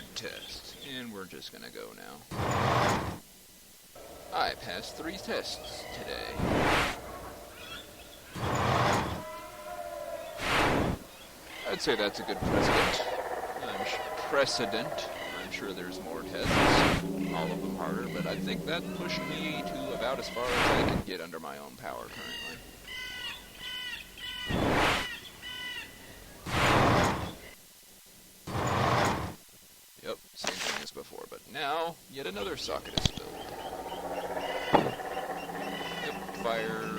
Third test, and we're just gonna go now. I passed 3 tests today. I'd say that's a good precedent. I'm sure there's more tests, all of them harder, but I think that pushed me to about as far as I can get under my own power currently. Yep, same thing as before, but now, yet another socket is filled. Yep, fire,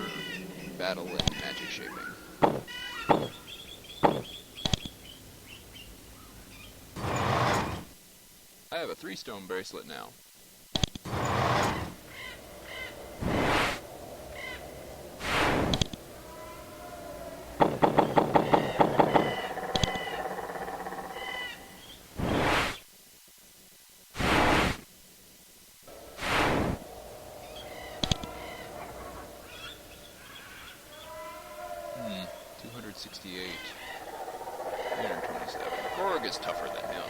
battle, and magic shaping. I have a 3-stone bracelet now. Hmm, 268. 327. Korg is tougher than him.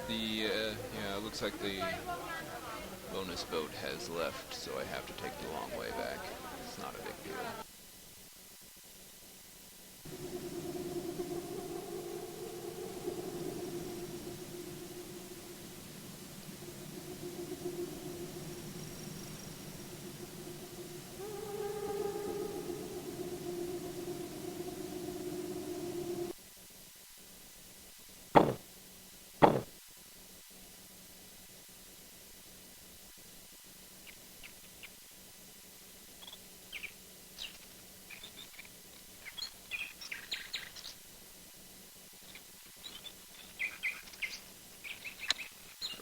Yeah, it looks like the bonus boat has left, so I have to take the long way back. It's not a big deal.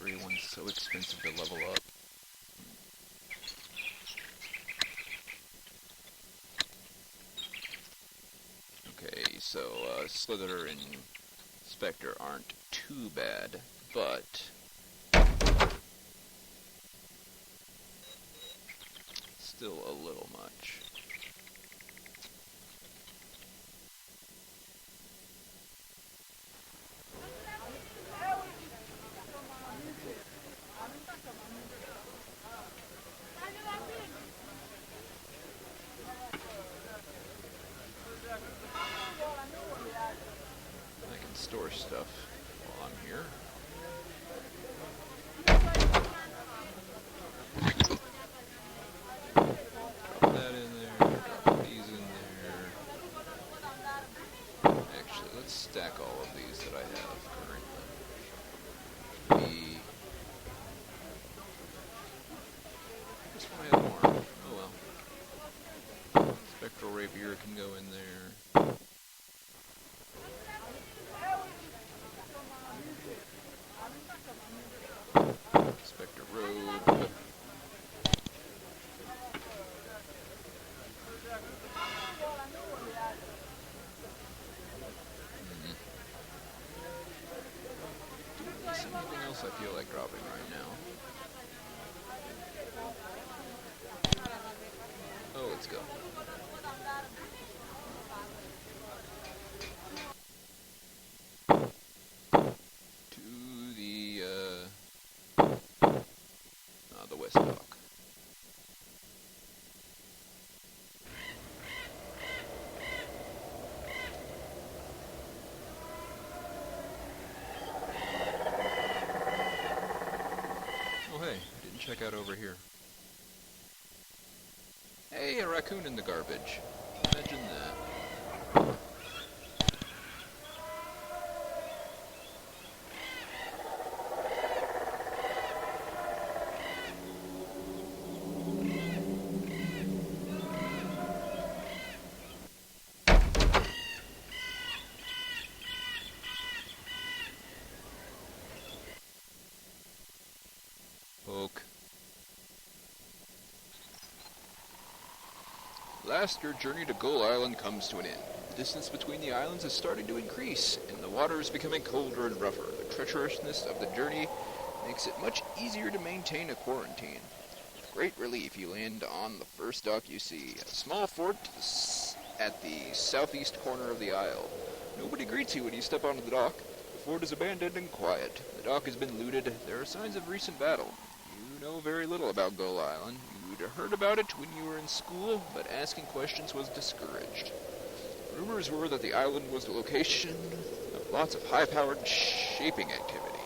Everyone's so expensive to level up. Okay, so Slither and Spectre aren't too bad, but still a little much. I can store stuff while I'm here. Drop that in there, drop these in there. Actually, let's stack all of these that I have currently. Just want to add more. Oh well. Spectral Rapier can go in there. Spectre Robe. Is there anything else I feel like dropping right now? Oh, let's go. To the West Dock. Oh hey, I didn't check out over here. Hey, a raccoon in the garbage. Imagine that. Poke. last, your journey to Gull Island comes to an end. The distance between the islands is starting to increase, and the water is becoming colder and rougher. The treacherousness of the journey makes it much easier to maintain a quarantine. With great relief, you land on the first dock you see, a small fort at the southeast corner of the isle. Nobody greets you when you step onto the dock. The fort is abandoned and quiet. The dock has been looted. There are signs of recent battle. You know very little about Gull Island. You'd heard about it when you were in school, but asking questions was discouraged. Rumors were that the island was the location of lots of high-powered shaping activity.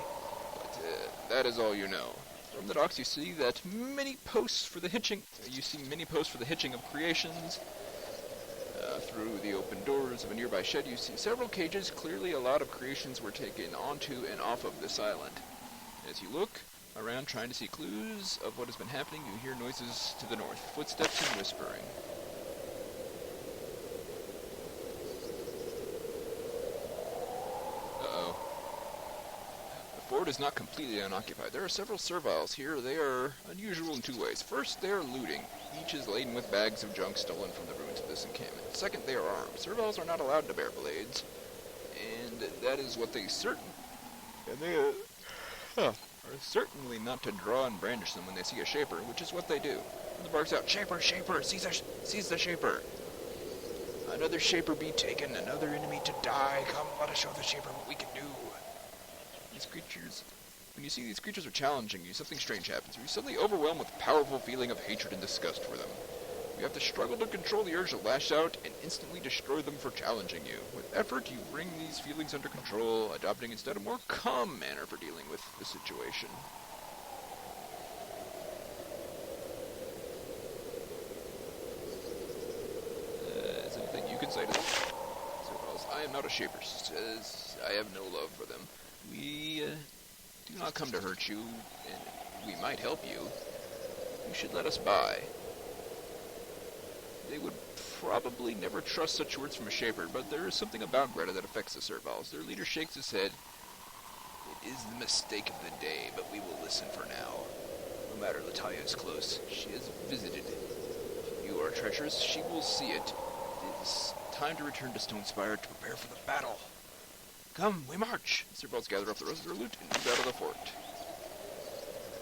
But that is all you know. From the docks you see that many posts for the hitching of creations. Through the open doors of a nearby shed you see several cages. Clearly a lot of creations were taken onto and off of this island. As you look around trying to see clues of what has been happening, you hear noises to the north, footsteps and whispering. The fort is not completely unoccupied. There are several serviles here. They are unusual in two ways. First, they are looting. Each is laden with bags of junk stolen from the ruins of this encampment. Second, they are armed. Serviles are not allowed to bear blades, and that is what they are certainly not to draw and brandish them when they see a shaper, which is what they do. And the barks out, "Shaper, shaper, seize the shaper! Another shaper be taken, another enemy to die. Come, let us show the shaper what we can do." When you see these creatures are challenging you, something strange happens. You're suddenly overwhelmed with a powerful feeling of hatred and disgust for them. You have to struggle to control the urge to lash out and instantly destroy them for challenging you. With effort, you bring these feelings under control, adopting instead a more calm manner for dealing with the situation. Is anything you can say to them? I am not a shaper, says I have no love for them. We do not come to hurt you, and we might help you. You should let us by. They would probably never trust such words from a shaper, but there is something about Greta that affects the serviles. Their leader shakes his head. It is the mistake of the day, but we will listen for now. No matter Latalia is close, she has visited. If you are treacherous, she will see it. It is time to return to Stonespire to prepare for the battle. Come, we march! The serviles gather up the rest of their loot and move out of the fort.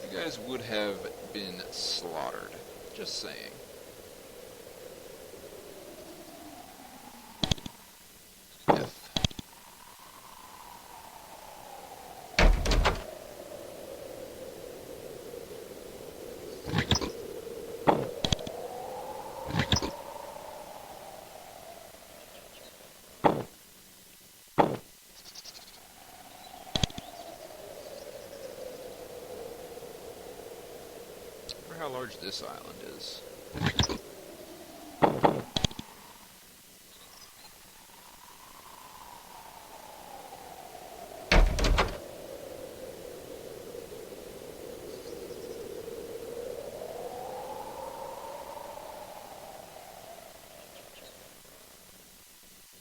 You guys would have been slaughtered. Just saying. Death. How large this island is.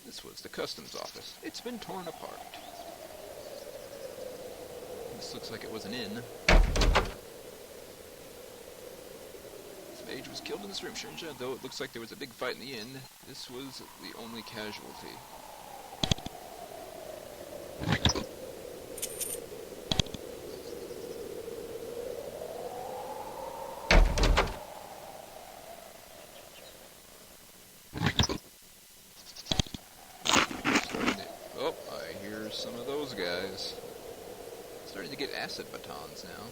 This was the customs office. It's been torn apart. This looks like it was an inn. Mage was killed in this room. Strange, though it looks like there was a big fight in the inn, this was the only casualty. Oh, I hear some of those guys. Starting to get acid batons now.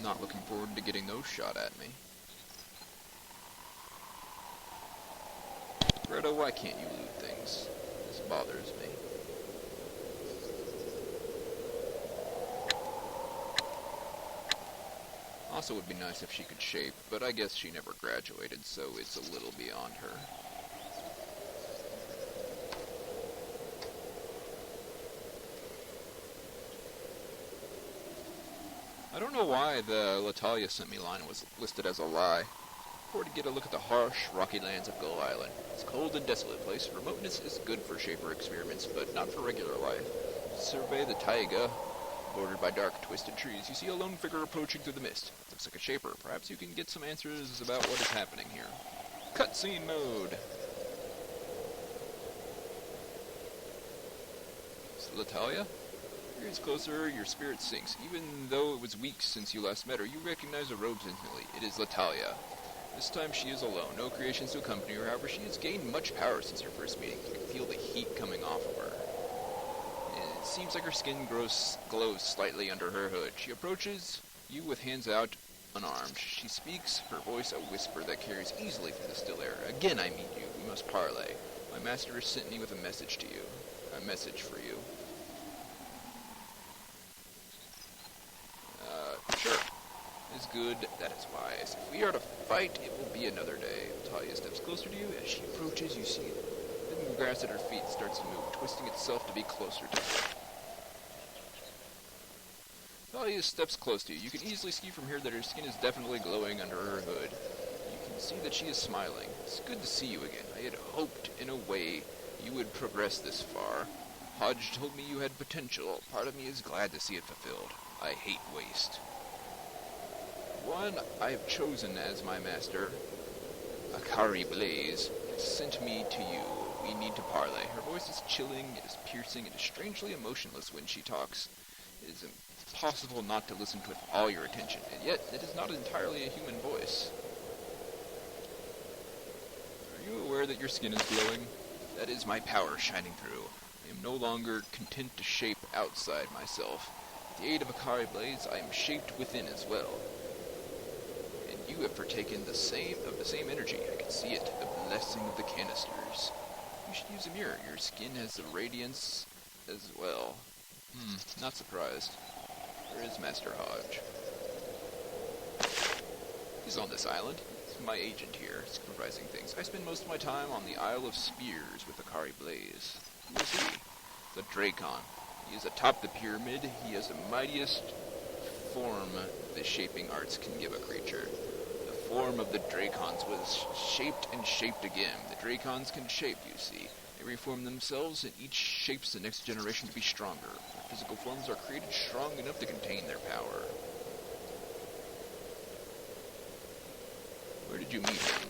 Not looking forward to getting those shot at me. Greta, why can't you loot things? This bothers me. Also, it would be nice if she could shape, but I guess she never graduated, so it's a little beyond her. I don't know why the Latalia sent me line was listed as a lie. Or to get a look at the harsh, rocky lands of Gull Island. It's a cold and desolate place. Remoteness is good for shaper experiments, but not for regular life. Survey the taiga Bordered by dark, twisted trees, you see a lone figure approaching through the mist. Looks like a shaper. Perhaps you can get some answers about what is happening here. Cutscene mode. Is it Latalia? As it's closer, your spirit sinks. Even though it was weeks since you last met her, you recognize her robes instantly. It is Latalia. This time she is alone. No creations to accompany her. However, she has gained much power since your first meeting. You can feel the heat coming off of her. It seems like her skin glows slightly under her hood. She approaches you with hands out, unarmed. She speaks, her voice a whisper that carries easily through the still air. Again I meet you. We must parley. My master has sent me with a message to you. A message for you. Sure. It is good, that is wise. If we are to fight, it will be another day. Talia steps closer to you. As she approaches, you see the grass at her feet starts to move, twisting itself to be closer to her. Talia steps close to you. You can easily see from here that her skin is definitely glowing under her hood. You can see that she is smiling. It's good to see you again. I had hoped, in a way, you would progress this far. Hodge told me you had potential. Part of me is glad to see it fulfilled. I hate waste. One I have chosen as my master, Akari Blaze, has sent me to you. We need to parley. Her voice is chilling, it is piercing, it is strangely emotionless when she talks. It is impossible not to listen to it with all your attention, and yet it is not entirely a human voice. Are you aware that your skin is glowing? That is my power shining through. I am no longer content to shape outside myself. With the aid of Akari Blaze, I am shaped within as well. You have partaken the same energy. I can see it, the blessing of the canisters. You should use a mirror. Your skin has the radiance as well. Not surprised. Where is Master Hodge? He's on this island. He's my agent here, supervising things. I spend most of my time on the Isle of Spears with Akari Blaze. Who is he? The Dracon. He is atop the pyramid. He has the mightiest form the shaping arts can give a creature. The form of the Dracons was shaped and shaped again. The Dracons can shape, you see. They reform themselves, and each shapes the next generation to be stronger. Their physical forms are created strong enough to contain their power. Where did you meet him?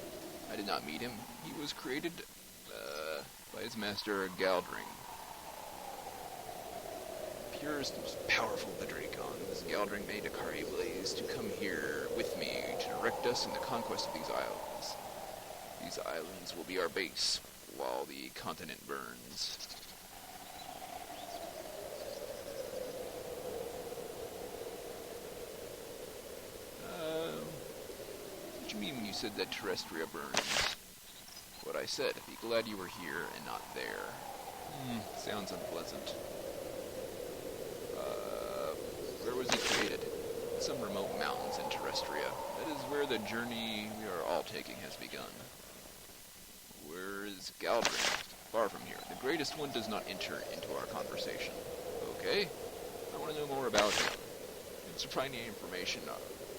I did not meet him. He was created by his master, Galdring. Purest, most powerful of the Dracons, Galdring made Akari Blaze to come here with me to direct us in the conquest of these islands. These islands will be our base while the continent burns. What did you mean when you said that Terrestria burns? What I said. Be glad you were here and not there. Sounds unpleasant. Where was he created? In some remote mountains in Terrestria. That is where the journey we are all taking has begun. Where is Galdring? Far from here. The greatest one does not enter into our conversation. Okay? I want to know more about him. Its surprising information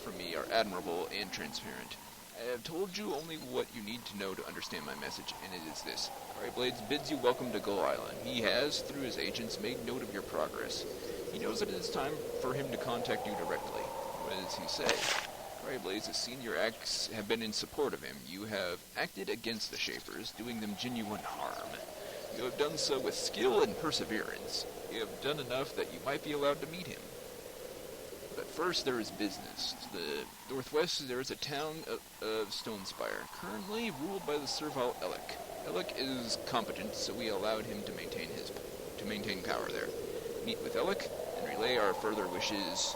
from me are admirable and transparent. I have told you only what you need to know to understand my message, and it is this. Akari Blaze bids you welcome to Gull Island. He has, through his agents, made note of your progress. He knows that it is time for him to contact you directly. What does he say? Akari Blaze's senior acts have been in support of him. You have acted against the Shapers, doing them genuine harm. You have done so with skill and perseverance. You have done enough that you might be allowed to meet him. But first there is business. To the northwest there is a town of Stonespire, currently ruled by the servile Elec. Elec is competent, so we allowed him to maintain power there. Meet with Elec and relay our further wishes.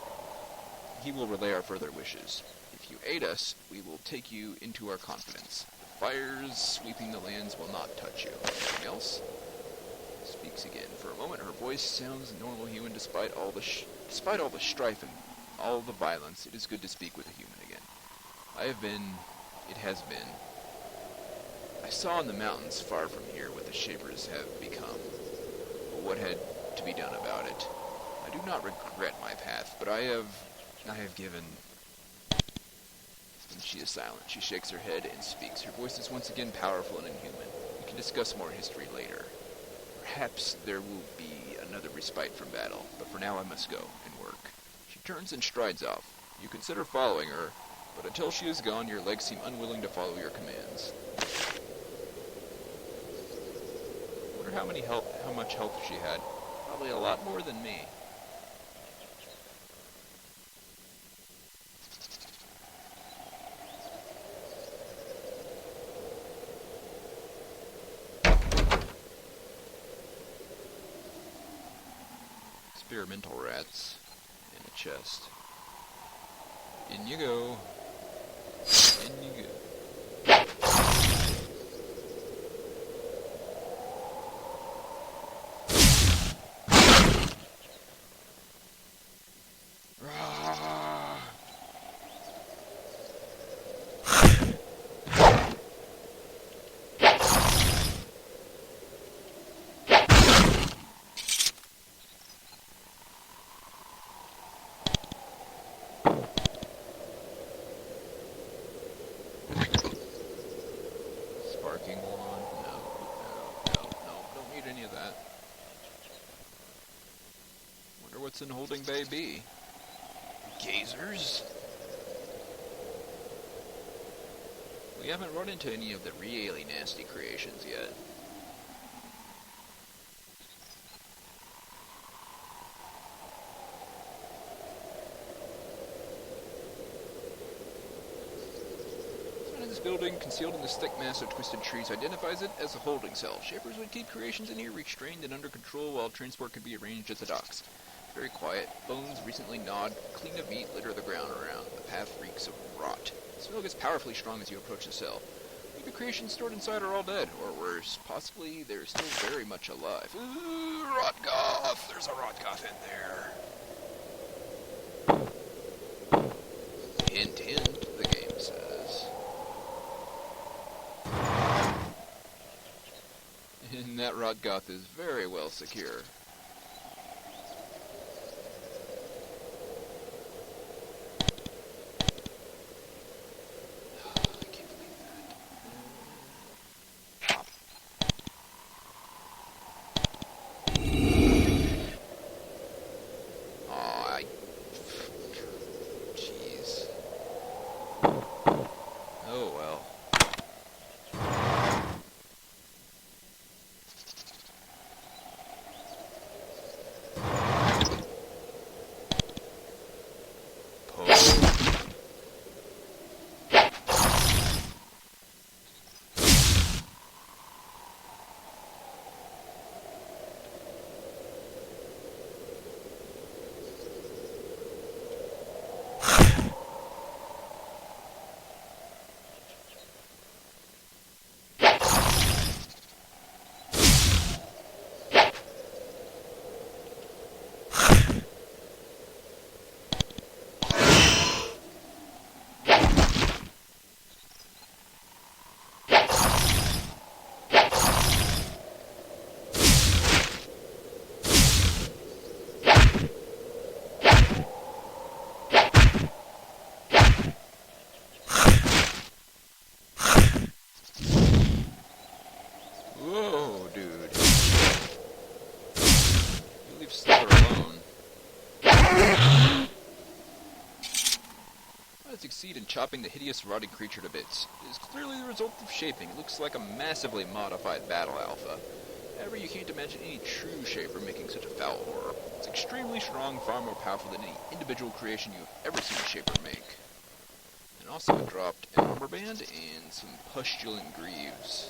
He will relay our further wishes. If you aid us, we will take you into our confidence. The fires sweeping the lands will not touch you. Anything else? Speaks again. For a moment, her voice sounds normal human despite all the strife and all the violence. It is good to speak with a human again. It has been. I saw in the mountains far from here what the Shapers have become, but what had to be done about it. I do not regret my path, but I have given. And she is silent. She shakes her head and speaks. Her voice is once again powerful and inhuman. We can discuss more history later. Perhaps there will be another respite from battle, but for now I must go and work. turns and strides off. You consider following her, but until she is gone, your legs seem unwilling to follow your commands. Wonder how much health she had. Probably a lot more than me. Experimental rats in a chest. In you go. In you go. Sparking wand? No. Don't need any of that. Wonder what's in Holding Bay B. Gazers? We haven't run into any of the really nasty creations yet. Building, concealed in this thick mass of twisted trees, identifies it as a holding cell. Shapers would keep creations in here restrained and under control while transport could be arranged at the docks. Very quiet. Bones recently gnawed, clean of meat litter the ground around. The path reeks of rot. The smell gets powerfully strong as you approach the cell. Maybe creations stored inside are all dead, or worse, possibly they're still very much alive. Ooh, rot goth! There's a rot goth in there. Hint, hint, the game says. And that rot goth is very well secure. I can't believe that. Aw, jeez. Oh well. Whoa, dude. You leave Slither alone. I succeed in chopping the hideous, rotting creature to bits. It is clearly the result of shaping. It looks like a massively modified battle alpha. However, you can't imagine any true shaper making such a foul horror. It's extremely strong, far more powerful than any individual creation you've ever seen a shaper make. And also it dropped an armor band and some pustulant greaves,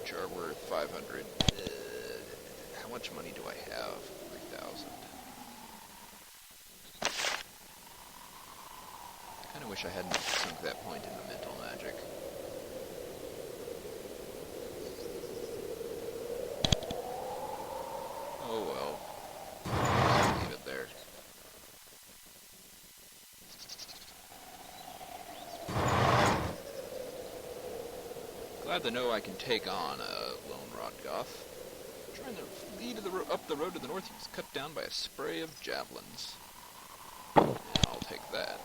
which are worth 500. How much money do I have? 3,000. I kinda wish I hadn't sunk that point into mental magic. Oh well. Just leave it there. Glad to know I can take on a lone rot goth. Trying to lead up the road to the north, he was cut down by a spray of javelins. Yeah, I'll take that.